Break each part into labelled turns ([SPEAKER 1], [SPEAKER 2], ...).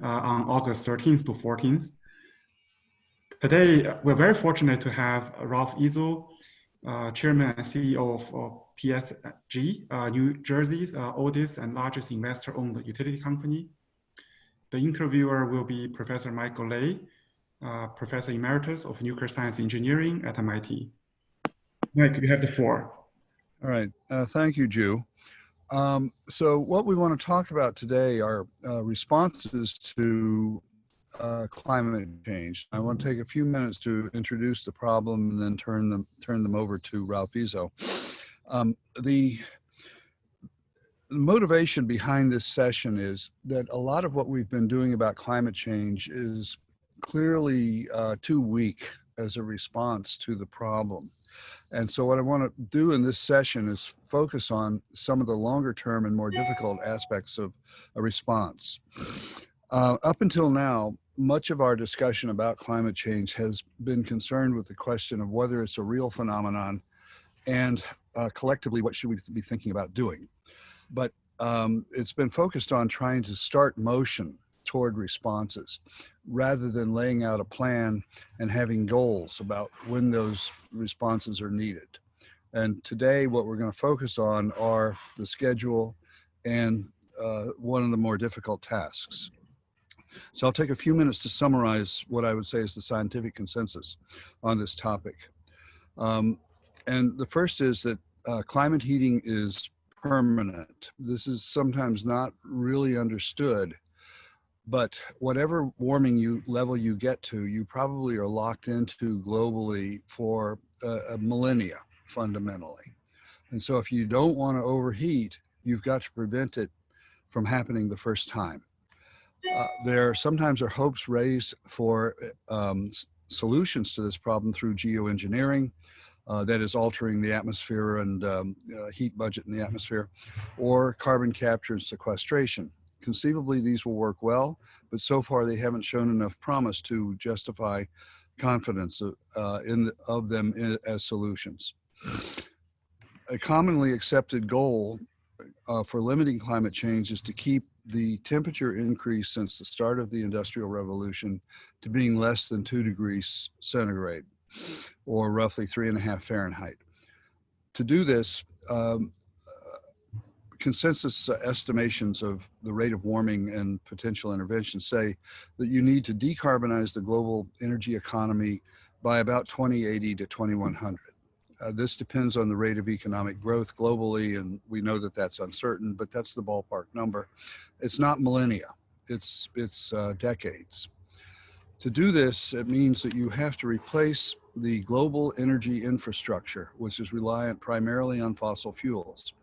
[SPEAKER 1] on August 13th to 14th. Today, we're very fortunate to have Ralph Izzo, Chairman and CEO of PSG, New Jersey's oldest and largest investor-owned utility company. The interviewer will be Professor Michael Lay, Professor Emeritus of Nuclear Science Engineering at MIT. Mike, you have the floor.
[SPEAKER 2] All right, thank you, Ju. So what we want to talk about today are responses to climate change. I want to take a few minutes to introduce the problem and then turn them over to Ralph Izzo. The motivation behind this session is that a lot of what we've been doing about climate change is clearly too weak as a response to the problem. And so what I want to do in this session is focus on some of the longer term and more difficult aspects of a response. Up until now, much of our discussion about climate change has been concerned with the question of whether it's a real phenomenon and collectively what should we be thinking about doing. But it's been focused on trying to start motion toward responses rather than laying out a plan and having goals about when those responses are needed. And today what we're going to focus on are the schedule and one of the more difficult tasks. So I'll take a few minutes to summarize what I would say is the scientific consensus on this topic. And the first is that climate heating is permanent. This is sometimes not really understood, but whatever warming level you get to, you probably are locked into globally for a millennia, fundamentally. And so if you don't want to overheat, you've got to prevent it from happening the first time. There sometimes are hopes raised for solutions to this problem through geoengineering, that is altering the atmosphere and heat budget in the atmosphere, or carbon capture and sequestration. Conceivably, these will work well, but so far they haven't shown enough promise to justify confidence of them as solutions. A commonly accepted goal for limiting climate change is to keep the temperature increase since the start of the Industrial Revolution to being less than 2 degrees centigrade, or roughly 3.5 Fahrenheit. To do this, consensus estimations of the rate of warming and potential intervention say that you need to decarbonize the global energy economy by about 2080 to 2100. This depends on the rate of economic growth globally, and we know that that's uncertain, but that's the ballpark number. It's not millennia, it's decades. To do this, it means that you have to replace the global energy infrastructure, which is reliant primarily on fossil fuels.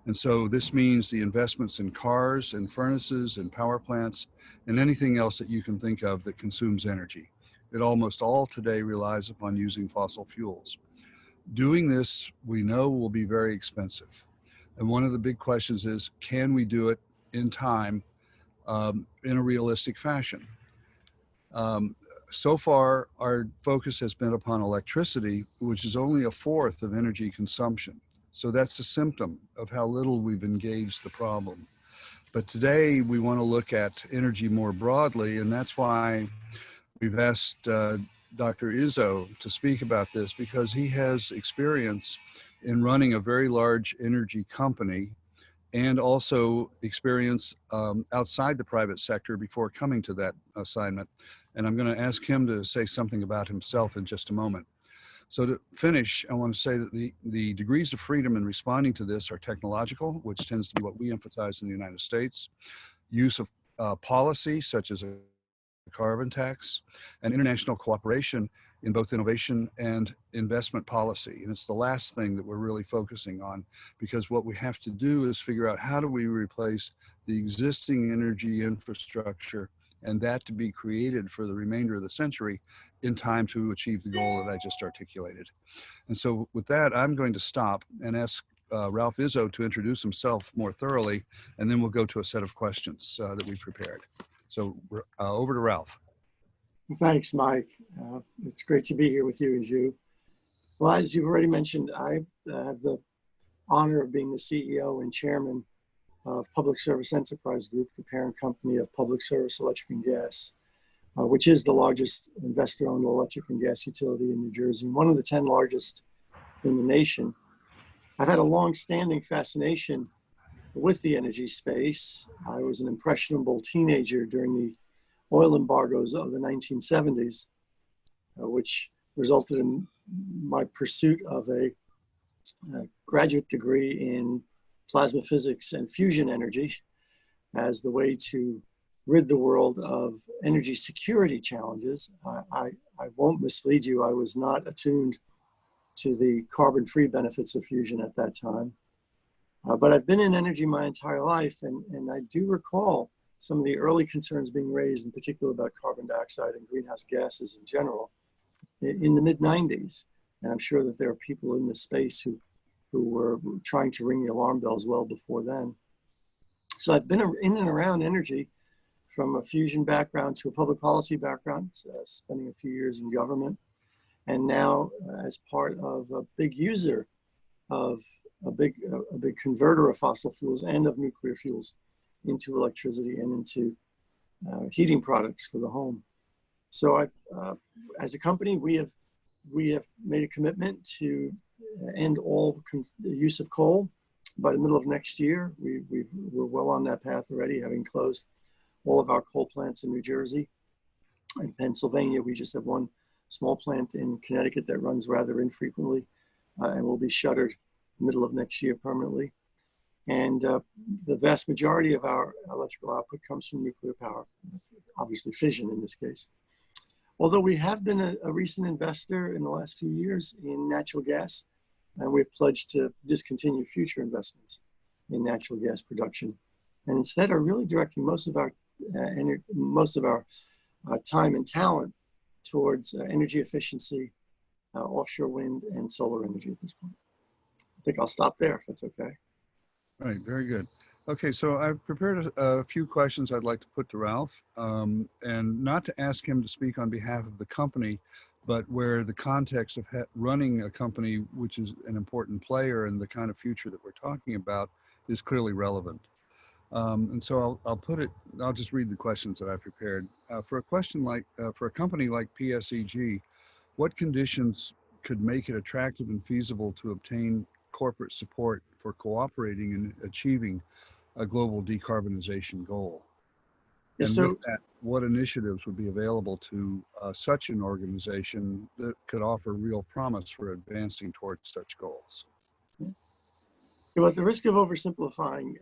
[SPEAKER 2] And so this means the investments in cars and furnaces and power plants and anything else that you can think of that consumes energy. It almost all today relies upon using fossil fuels. Doing this, we know, will be very expensive. And one of the big questions is, can we do it in time in a realistic fashion? So far, our focus has been upon electricity, which is only 1/4 of energy consumption. So that's a symptom of how little we've engaged the problem. But today we want to look at energy more broadly, and that's why we've asked Dr. Izzo to speak about this, because he has experience in running a very large energy company and also experience outside the private sector before coming to that assignment. And I'm going to ask him to say something about himself in just a moment. So to finish, I want to say that the degrees of freedom in responding to this are technological, which tends to be what we emphasize in the United States, use of policy, such as a carbon tax, and international cooperation in both innovation and investment policy. And it's the last thing that we're really focusing on, because what we have to do is figure out how do we replace the existing energy infrastructure and that to be created for the remainder of the century in time to achieve the goal that I just articulated. And so with that, I'm going to stop and ask Ralph Izzo to introduce himself more thoroughly, and then we'll go to a set of questions that we prepared. So over to Ralph.
[SPEAKER 3] Well, thanks, Mike. It's great to be here with you, Ju. Well, as you've already mentioned, I have the honor of being the CEO and chairman of Public Service Enterprise Group, the parent company of Public Service Electric and Gas, which is the largest investor-owned electric and gas utility in New Jersey, and one of the 10 largest in the nation. I've had a long-standing fascination with the energy space. I was an impressionable teenager during the oil embargoes of the 1970s, which resulted in my pursuit of a graduate degree in plasma physics and fusion energy as the way to rid the world of energy security challenges. I won't mislead you. I was not attuned to the carbon-free benefits of fusion at that time. But I've been in energy my entire life, and I do recall some of the early concerns being raised, in particular about carbon dioxide and greenhouse gases in general, in the mid-90s. And I'm sure that there are people in this space who were trying to ring the alarm bells well before then. So I've been in and around energy from a fusion background to a public policy background, spending a few years in government, and now as part of a big user of a big converter of fossil fuels and of nuclear fuels into electricity and into heating products for the home. So as a company, we have made a commitment to end all use of coal by the middle of next year. We're well on that path already, having closed all of our coal plants in New Jersey and Pennsylvania. We just have one small plant in Connecticut that runs rather infrequently and will be shuttered middle of next year permanently. And the vast majority of our electrical output comes from nuclear power, obviously fission in this case. Although we have been a recent investor in the last few years in natural gas, and we've pledged to discontinue future investments in natural gas production, and instead are really directing most of our time and talent towards energy efficiency, offshore wind, and solar energy at this point. I think I'll stop there if that's okay.
[SPEAKER 2] All right, very good. Okay, so I've prepared a few questions I'd like to put to Ralph, and not to ask him to speak on behalf of the company, but where the context of running a company, which is an important player in the kind of future that we're talking about, is clearly relevant. And so I'll just read the questions that I've prepared. For a company like PSEG, what conditions could make it attractive and feasible to obtain corporate support for cooperating in achieving a global decarbonization goal? And
[SPEAKER 3] so,
[SPEAKER 2] with that, what initiatives would be available to such an organization that could offer real promise for advancing towards such goals?
[SPEAKER 3] well, at the risk of oversimplifying,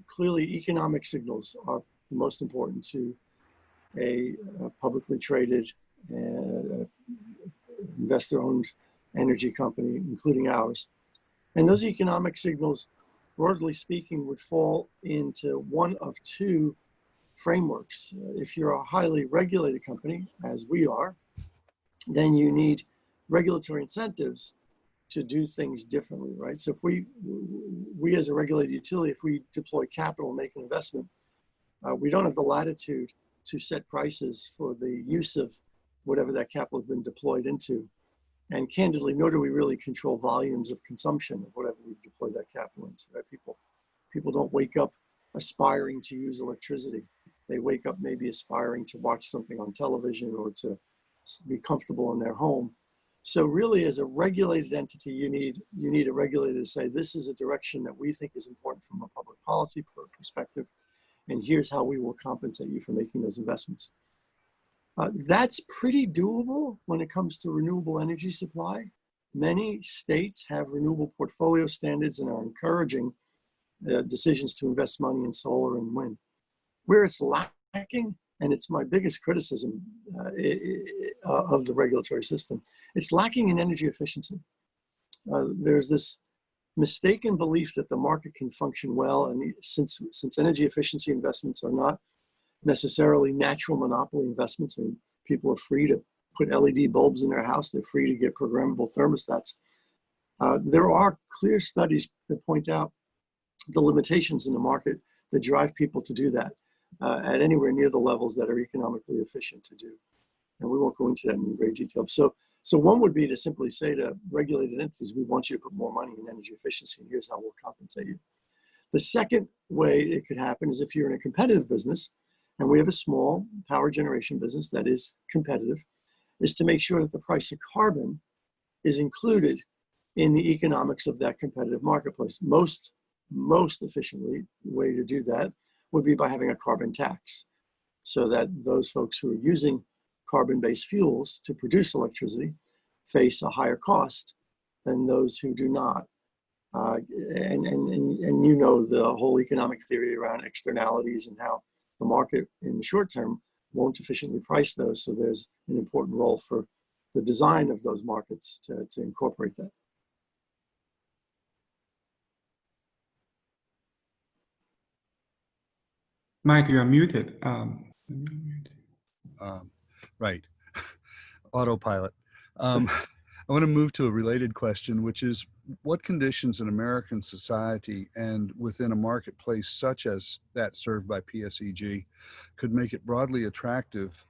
[SPEAKER 3] clearly economic signals are the most important to a publicly traded investor-owned energy company, including ours. And those economic signals, broadly speaking, would fall into one of two frameworks. If you're a highly regulated company, as we are, then you need regulatory incentives to do things differently, right? So if we as a regulated utility, if we deploy capital and make an investment, we don't have the latitude to set prices for the use of whatever that capital has been deployed into. And candidly, nor do we really control volumes of consumption of whatever we deploy that capital into. Right? People don't wake up aspiring to use electricity. They wake up maybe aspiring to watch something on television or to be comfortable in their home. So really, as a regulated entity, you need a regulator to say, this is a direction that we think is important from a public policy perspective, and here's how we will compensate you for making those investments. That's pretty doable when it comes to renewable energy supply. Many states have renewable portfolio standards and are encouraging decisions to invest money in solar and wind. Where it's lacking, and it's my biggest criticism of the regulatory system, it's lacking in energy efficiency. There's this mistaken belief that the market can function well, and since energy efficiency investments are not necessarily natural monopoly investments. I mean, people are free to put LED bulbs in their house. They're free to get programmable thermostats. There are clear studies that point out the limitations in the market that drive people to do that at anywhere near the levels that are economically efficient to do. And we won't go into that in great detail. So one would be to simply say to regulated entities, we want you to put more money in energy efficiency, and here's how we'll compensate you. The second way it could happen is if you're in a competitive business, and we have a small power generation business that is competitive, is to make sure that the price of carbon is included in the economics of that competitive marketplace. Most efficiently way to do that would be by having a carbon tax, so that those folks who are using carbon-based fuels to produce electricity face a higher cost than those who do not. And you know the whole economic theory around externalities and how the market in the short term won't efficiently price those. So there's an important role for the design of those markets to incorporate that.
[SPEAKER 1] Mike, you are muted.
[SPEAKER 2] Right. Autopilot. I want to move to a related question, which is what conditions in American society and within a marketplace such as that served by PSEG could make it broadly attractive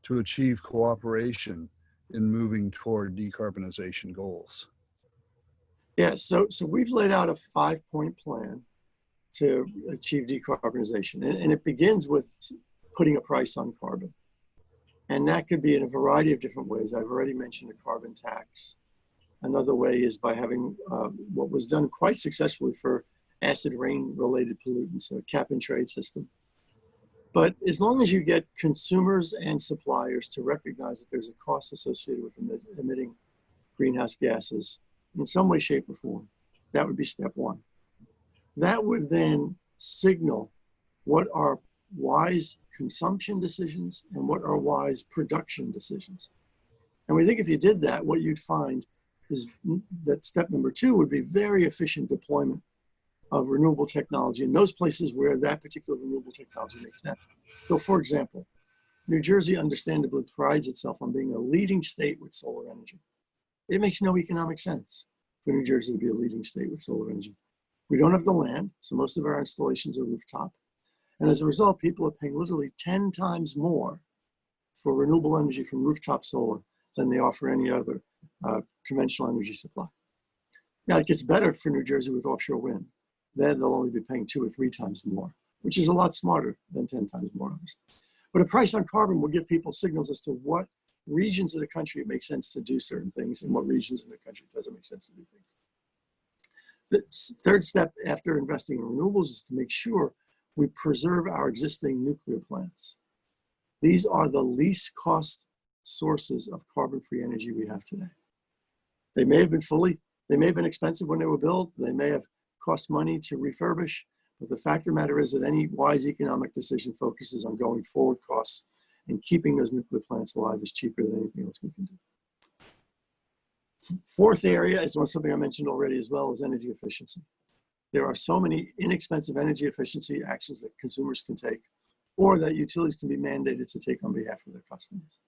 [SPEAKER 2] to achieve cooperation in moving toward decarbonization goals?
[SPEAKER 3] Yeah, so we've laid out a 5-point plan to achieve decarbonization, and it begins with putting a price on carbon. And that could be in a variety of different ways. I've already mentioned a carbon tax. Another way is by having what was done quite successfully for acid rain related pollutants, a cap and trade system. But as long as you get consumers and suppliers to recognize that there's a cost associated with emitting greenhouse gases in some way, shape, or form, that would be step one. That would then signal what are wise consumption decisions and what are wise production decisions. And we think if you did that, what you'd find is that step number two would be very efficient deployment of renewable technology in those places where that particular renewable technology makes sense. So for example, New Jersey understandably prides itself on being a leading state with solar energy. It makes no economic sense for New Jersey to be a leading state with solar energy. We don't have the land, so most of our installations are rooftop. And as a result, people are paying literally 10 times more for renewable energy from rooftop solar than they are for any other conventional energy supply. Now, it gets better for New Jersey with offshore wind. Then they'll only be paying 2 or 3 times more, which is a lot smarter than 10 times more, obviously. But a price on carbon will give people signals as to what regions of the country it makes sense to do certain things and what regions in the country it doesn't make sense to do things. The third step after investing in renewables is to make sure we preserve our existing nuclear plants. These are the least cost sources of carbon-free energy we have today. They may have been expensive when they were built. They may have cost money to refurbish, but the fact of the matter is that any wise economic decision focuses on going forward costs, and keeping those nuclear plants alive is cheaper than anything else we can do. Fourth area is something I mentioned already as well, is energy efficiency. There are so many inexpensive energy efficiency actions that consumers can take, or that utilities can be mandated to take on behalf of their customers.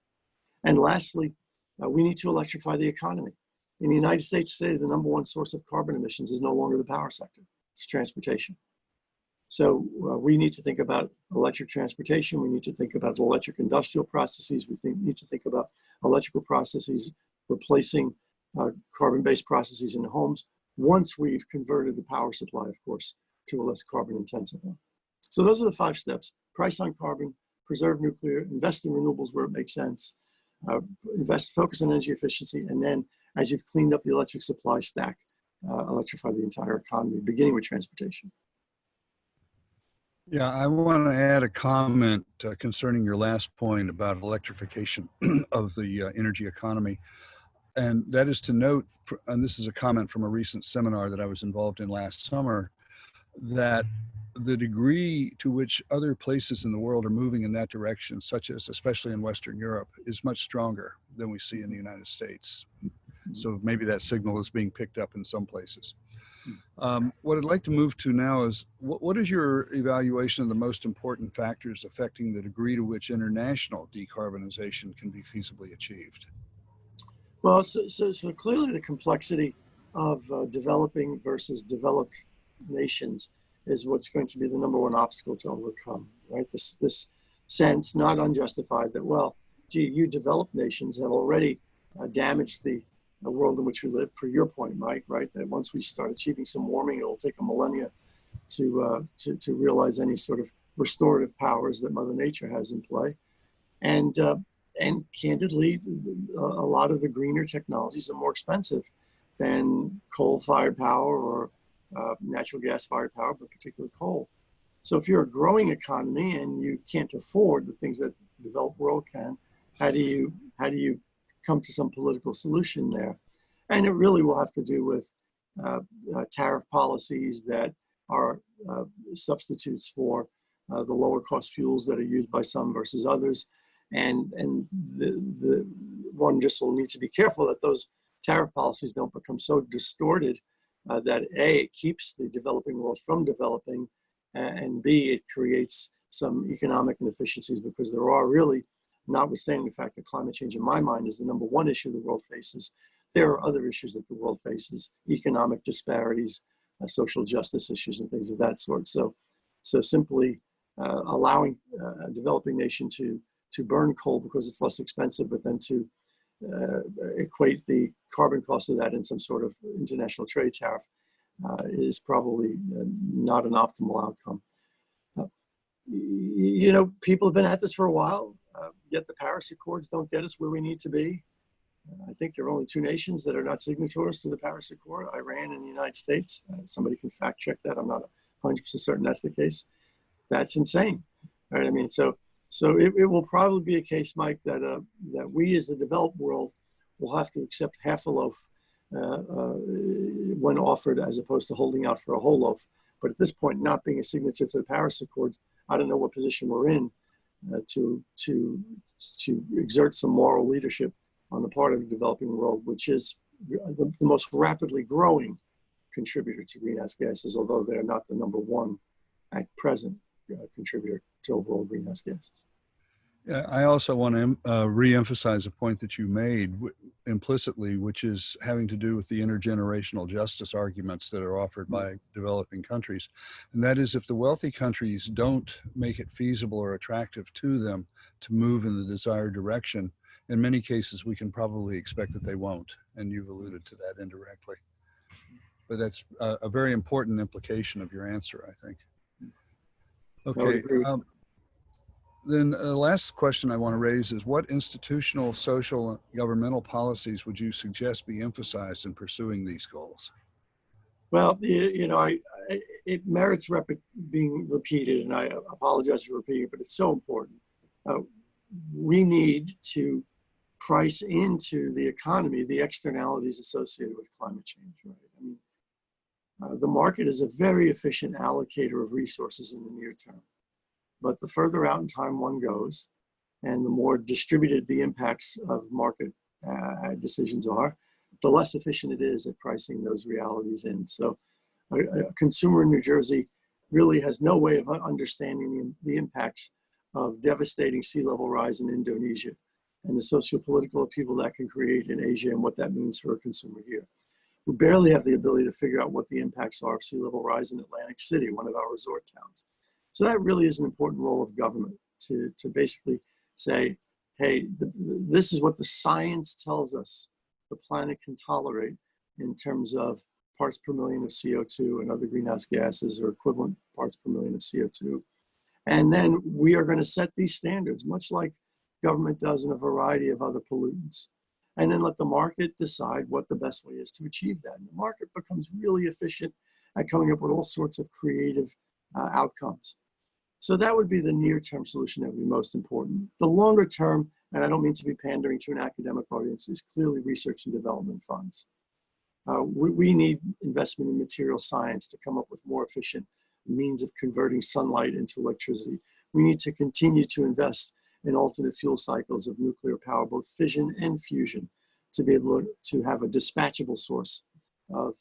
[SPEAKER 3] And lastly, we need to electrify the economy. In the United States today, the #1 source of carbon emissions is no longer the power sector, it's transportation. So we need to think about electric transportation. We need to think about electric industrial processes. We need to think about electrical processes replacing carbon-based processes in homes once we've converted the power supply, of course, to a less carbon-intensive one. So those are the 5 steps: price on carbon, preserve nuclear, invest in renewables where it makes sense, focus on energy efficiency, and then as you've cleaned up the electric supply stack, electrify the entire economy, beginning with transportation.
[SPEAKER 2] Yeah, I want to add a comment concerning your last point about electrification of the energy economy. And that is to note, and this is a comment from a recent seminar that I was involved in last summer, that the degree to which other places in the world are moving in that direction, such as especially in Western Europe, is much stronger than we see in the United States. So maybe that signal is being picked up in some places. What I'd like to move to now is, what is your evaluation of the most important factors affecting the degree to which international decarbonization can be feasibly achieved?
[SPEAKER 3] Well, so clearly the complexity of developing versus developed nations is what's going to be the #1 obstacle to overcome, right? This sense, not unjustified, that, well, gee, you developed nations have already damaged the world in which we live, per your point, Mike, right? That once we start achieving some warming, it will take a millennia to realize any sort of restorative powers that Mother Nature has in play. And candidly, a lot of the greener technologies are more expensive than coal-fired power or natural gas-fired power, but particularly coal. So if you're a growing economy and you can't afford the things that the developed world can, how do you come to some political solution there? And it really will have to do with tariff policies that are substitutes for the lower cost fuels that are used by some versus others. And the one just will need to be careful that those tariff policies don't become so distorted that A, it keeps the developing world from developing, and B, it creates some economic inefficiencies, because there are really, notwithstanding the fact that climate change in my mind is the #1 issue the world faces, there are other issues that the world faces, economic disparities, social justice issues and things of that sort. So simply allowing a developing nation to burn coal because it's less expensive, but then to equate the carbon cost of that in some sort of international trade tariff is probably not an optimal outcome. You know, people have been at this for a while, yet the Paris Accords don't get us where we need to be. I think there are only 2 nations that are not signatories to the Paris Accord, Iran and the United States. Somebody can fact check that. I'm not 100% certain that's the case. That's insane, right? I mean, so it will probably be a case, Mike, that that we as the developed world will have to accept half a loaf when offered, as opposed to holding out for a whole loaf. But at this point, not being a signatory to the Paris Accords, I don't know what position we're in to exert some moral leadership on the part of the developing world, which is the most rapidly growing contributor to greenhouse gases, although they're not the #1 at present contributor to overall greenhouse gases.
[SPEAKER 2] Yeah, I also want to re-emphasize a point that you made implicitly, which is having to do with the intergenerational justice arguments that are offered by developing countries. And that is, if the wealthy countries don't make it feasible or attractive to them to move in the desired direction, in many cases, we can probably expect that they won't. And you've alluded to that indirectly. But that's a very important implication of your answer, I think. Okay. Then the last question I want to raise is, what institutional, social, and governmental policies would you suggest be emphasized in pursuing these goals?
[SPEAKER 3] Well, you know, it merits being repeated, and I apologize for repeating it, but it's so important. We need to price into the economy the externalities associated with climate change, right? I mean, the market is a very efficient allocator of resources in the near term. But the further out in time one goes, and the more distributed the impacts of market decisions are, the less efficient it is at pricing those realities in. So a consumer in New Jersey really has no way of understanding the impacts of devastating sea level rise in Indonesia and the socio-political upheaval that can create in Asia and what that means for a consumer here. We barely have the ability to figure out what the impacts are of sea level rise in Atlantic City, one of our resort towns. So that really is an important role of government to basically say, hey, this is what the science tells us the planet can tolerate in terms of parts per million of CO2 and other greenhouse gases, or equivalent parts per million of CO2. And then we are going to set these standards, much like government does in a variety of other pollutants, and then let the market decide what the best way is to achieve that. And the market becomes really efficient at coming up with all sorts of creative outcomes. So that would be the near-term solution that would be most important. The longer term, and I don't mean to be pandering to an academic audience, is clearly research and development funds. We need investment in material science to come up with more efficient means of converting sunlight into electricity. We need to continue to invest in alternate fuel cycles of nuclear power, both fission and fusion, to be able to have a dispatchable source of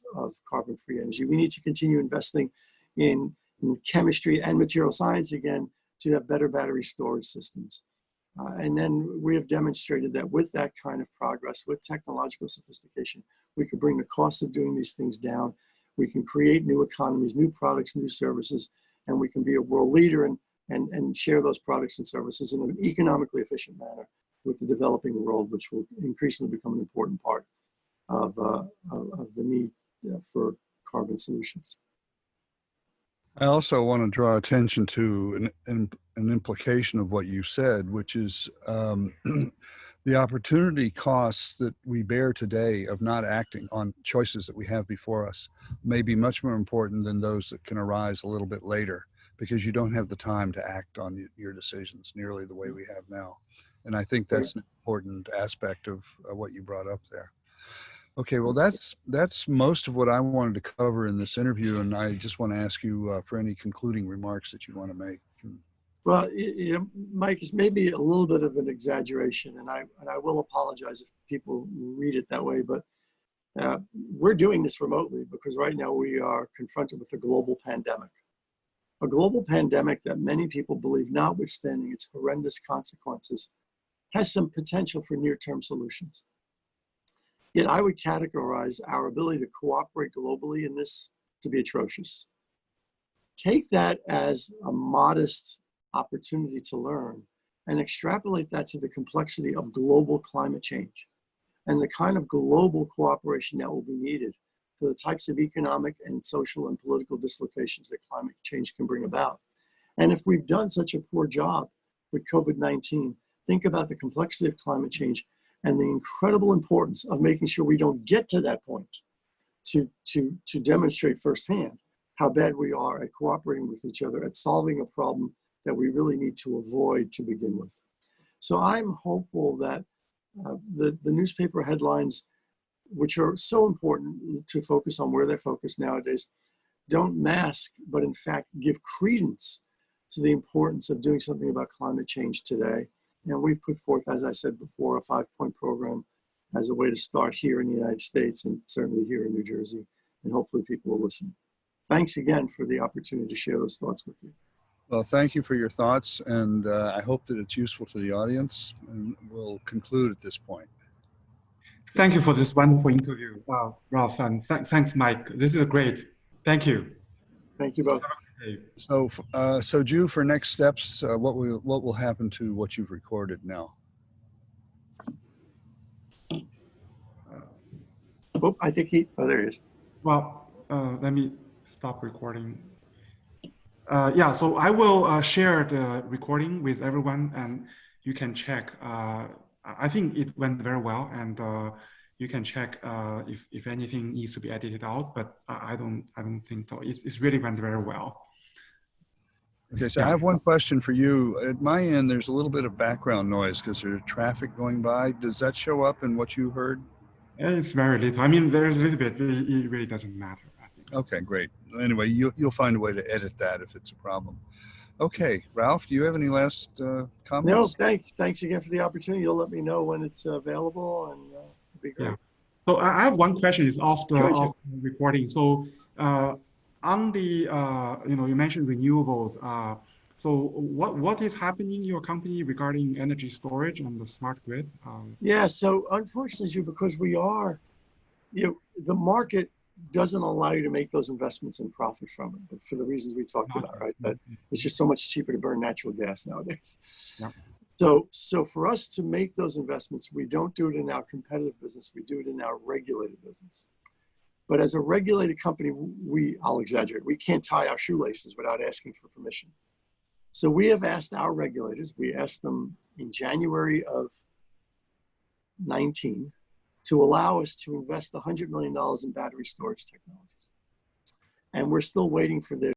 [SPEAKER 3] carbon-free energy. We need to continue investing in chemistry and material science again to have better battery storage systems. And then we have demonstrated that with that kind of progress, with technological sophistication, we can bring the cost of doing these things down. We can create new economies, new products, new services, and we can be a world leader and share those products and services in an economically efficient manner with the developing world, which will increasingly become an important part of the need for carbon solutions.
[SPEAKER 2] I also want to draw attention to an implication of what you said, which is the opportunity costs that we bear today of not acting on choices that we have before us may be much more important than those that can arise a little bit later, because you don't have the time to act on your decisions nearly the way we have now. And I think that's an important aspect of what you brought up there. Okay, well, that's most of what I wanted to cover in this interview, and I just want to ask you for any concluding remarks that you want to make.
[SPEAKER 3] Well, Mike, it's maybe a little bit of an exaggeration, and I will apologize if people read it that way, but we're doing this remotely because right now we are confronted with a global pandemic. A global pandemic that many people believe, notwithstanding its horrendous consequences, has some potential for near-term solutions. Yet I would categorize our ability to cooperate globally in this to be atrocious. Take that as a modest opportunity to learn and extrapolate that to the complexity of global climate change and the kind of global cooperation that will be needed for the types of economic and social and political dislocations that climate change can bring about. And if we've done such a poor job with COVID-19, think about the complexity of climate change and the incredible importance of making sure we don't get to that point to demonstrate firsthand how bad we are at cooperating with each other, at solving a problem that we really need to avoid to begin with. So I'm hopeful that the newspaper headlines, which are so important to focus on where they're focused nowadays, don't mask, but in fact give credence to the importance of doing something about climate change today. And we've put forth, as I said before, a 5-point program as a way to start here in the United States and certainly here in New Jersey, and hopefully people will listen. Thanks again for the opportunity to share those thoughts with you.
[SPEAKER 2] Well, thank you for your thoughts, and I hope that it's useful to the audience, and we'll conclude at this point.
[SPEAKER 1] Thank you for this wonderful interview, Ralph, and thanks, Mike. This is great. Thank you.
[SPEAKER 3] Thank you both.
[SPEAKER 2] So Ju, for next steps, what will happen to what you've recorded now?
[SPEAKER 3] Oh, I think there he is.
[SPEAKER 1] Well, let me stop recording. Yeah, so I will share the recording with everyone, and you can check. I think it went very well, and you can check if anything needs to be edited out. But I don't think so. It really went very well.
[SPEAKER 2] Okay, so
[SPEAKER 1] Yeah.
[SPEAKER 2] I have one question for you. At my end, there's a little bit of background noise because there's traffic going by. Does that show up in what you heard?
[SPEAKER 1] It's very little. I mean, there's a little bit. It really doesn't matter, I think.
[SPEAKER 2] Okay, great. Anyway, you'll find a way to edit that if it's a problem. Okay, Ralph, do you have any last comments?
[SPEAKER 3] No, thanks again for the opportunity. You'll let me know when it's available, and it'll be great.
[SPEAKER 1] Yeah. So I have one question. Is off the recording. So on the you mentioned renewables. So what is happening in your company regarding energy storage and the smart grid?
[SPEAKER 3] Yeah. So unfortunately, because we are, the market doesn't allow you to make those investments and profit from it, but for the reasons we talked about, right? That it's just so much cheaper to burn natural gas nowadays.
[SPEAKER 1] Yeah.
[SPEAKER 3] So for us to make those investments, we don't do it in our competitive business. We do it in our regulated business. But as a regulated company, I'll exaggerate, we can't tie our shoelaces without asking for permission. So we have asked our regulators, we asked them in January of 19 to allow us to invest $100 million in battery storage technologies. And we're still waiting for their